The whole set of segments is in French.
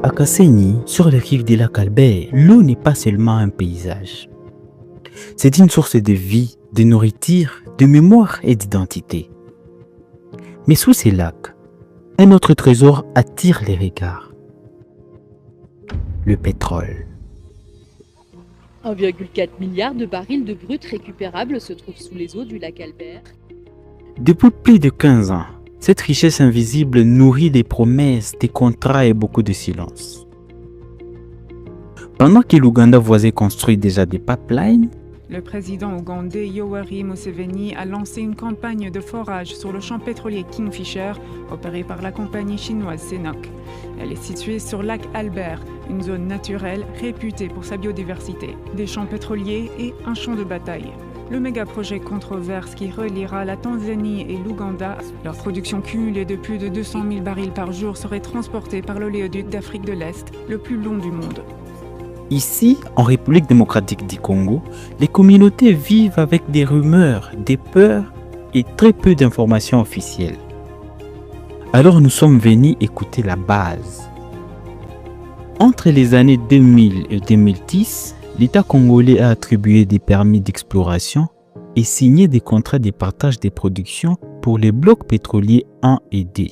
À Kasenyi, sur les rives du lac Albert, l'eau n'est pas seulement un paysage. C'est une source de vie, de nourriture, de mémoire et d'identité. Mais sous ces lacs, un autre trésor attire les regards. Le pétrole. 1,4 milliard de barils de brut récupérables se trouvent sous les eaux du lac Albert. Depuis plus de 15 ans, cette richesse invisible nourrit des promesses, des contrats et beaucoup de silence. Pendant que l'Ouganda voisin construit déjà des pipelines, le président ougandais Yoweri Museveni a lancé une campagne de forage sur le champ pétrolier Kingfisher, opéré par la compagnie chinoise Sinopec. Elle est située sur lac Albert, une zone naturelle réputée pour sa biodiversité, des champs pétroliers et un champ de bataille. Le méga-projet controverse qui reliera la Tanzanie et l'Ouganda, leur production cumulée de plus de 200 000 barils par jour serait transportée par l'oléoduc d'Afrique de l'Est, le plus long du monde. Ici, en République démocratique du Congo, les communautés vivent avec des rumeurs, des peurs et très peu d'informations officielles. Alors nous sommes venus écouter la base. Entre les années 2000 et 2010, l'État congolais a attribué des permis d'exploration et signé des contrats de partage des productions pour les blocs pétroliers 1 et 2.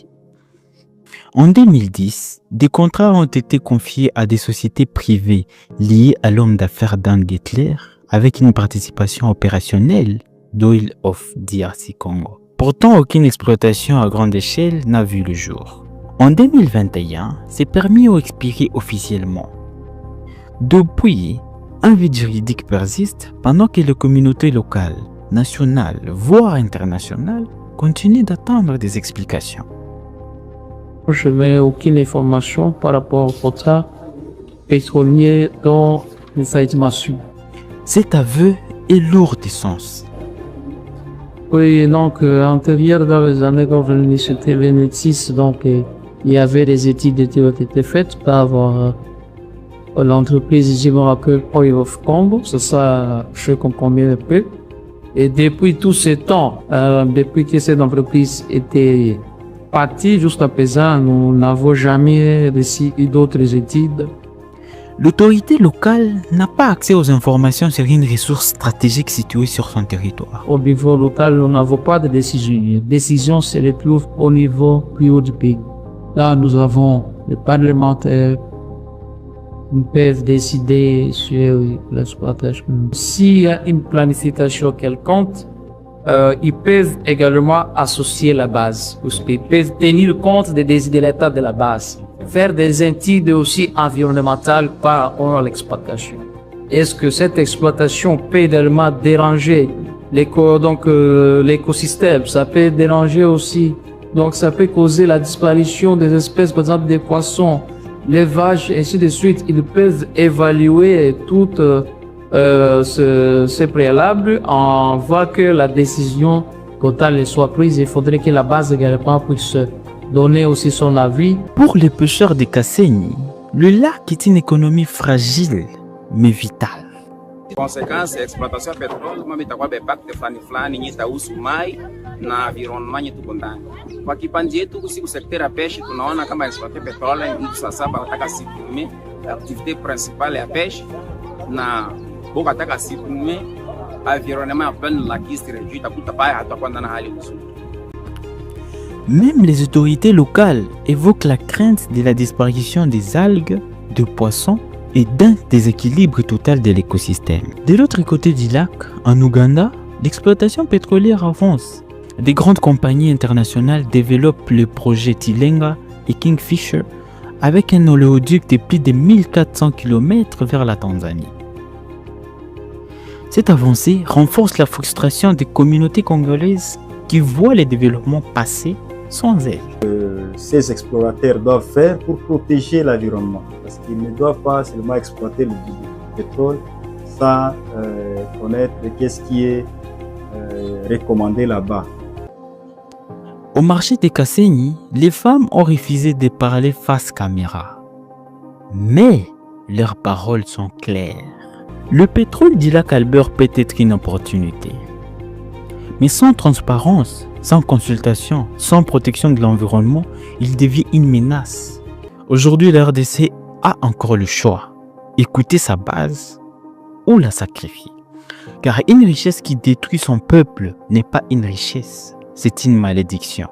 En 2010, des contrats ont été confiés à des sociétés privées liées à l'homme d'affaires Dan Getler avec une participation opérationnelle d'Oil of DRC Congo. Pourtant, aucune exploitation à grande échelle n'a vu le jour. En 2021, ces permis ont expiré officiellement. Depuis, un vide juridique persiste pendant que les communautés locales, nationales, voire internationales continuent d'attendre des explications. Je n'ai aucune information par rapport au contrat pétrolier dont nous avons su. Cet aveu est lourd de sens. Oui, donc, antérieur dans les années quand c'était 2006, donc, il y avait des études qui ont été faites par l'entreprise Jiborakel Oil of Congo, c'est ça, je comprends bien un peu. Et depuis tout ce temps, depuis que cette entreprise était partie jusqu'à présent, nous n'avons jamais reçu d'autres études. L'autorité locale n'a pas accès aux informations sur une ressource stratégique située sur son territoire. Au niveau local, nous n'avons pas de décision. Les décisions se retrouvent au niveau plus haut du pays. Là, nous avons les parlementaires qui peuvent décider sur l'exploitation. S'il y a une planification quelconque, ils peuvent également associer la base, parce qu'ils peuvent tenir compte des desiderata de la base, faire des études aussi environnementales par rapport à l'exploitation. Est-ce que cette exploitation peut également déranger l'écosystème? Ça peut déranger aussi, donc ça peut causer la disparition des espèces, par exemple des poissons, l'élevage, ainsi de suite. Ils peuvent évaluer toutes ce préalable, on voit que la décision totale soit prise. Il faudrait que la base également puisse donner aussi son avis. Pour les pêcheurs de Kasenyi, le lac est une économie fragile mais vitale. Conséquence ya exploitation ya petroli mama itakuwa impact fulani yenye itahusu mai na environment yetu tuko ndani. Kwa kipande yetu kusiku sekta ya peshe tunaona kama exploiter petroli ni sasa wanataka supprimer activité principale ya peshe na boka taka supprimer environnement ya plein la kiste réduit takuta paya hatakuwa ndani hali nzuri. Même les autorités locales évoquent la crainte de la disparition des algues, de poissons et d'un déséquilibre total de l'écosystème. De l'autre côté du lac, en Ouganda, l'exploitation pétrolière avance. Des grandes compagnies internationales développent le projet Tilenga et Kingfisher avec un oléoduc de plus de 1400 km vers la Tanzanie. Cette avancée renforce la frustration des communautés congolaises qui voient les développements passer sans elle. Ces explorateurs doivent faire pour protéger l'environnement, parce qu'ils ne doivent pas seulement exploiter le pétrole sans connaître qu'est-ce qui est recommandé là-bas. Au marché de Kasenyi, les femmes ont refusé de parler face caméra. Mais leurs paroles sont claires. Le pétrole du lac Albert peut être une opportunité. Mais sans transparence, sans consultation, sans protection de l'environnement, il devient une menace. Aujourd'hui, la RDC a encore le choix, écouter sa base ou la sacrifier. Car une richesse qui détruit son peuple n'est pas une richesse, c'est une malédiction.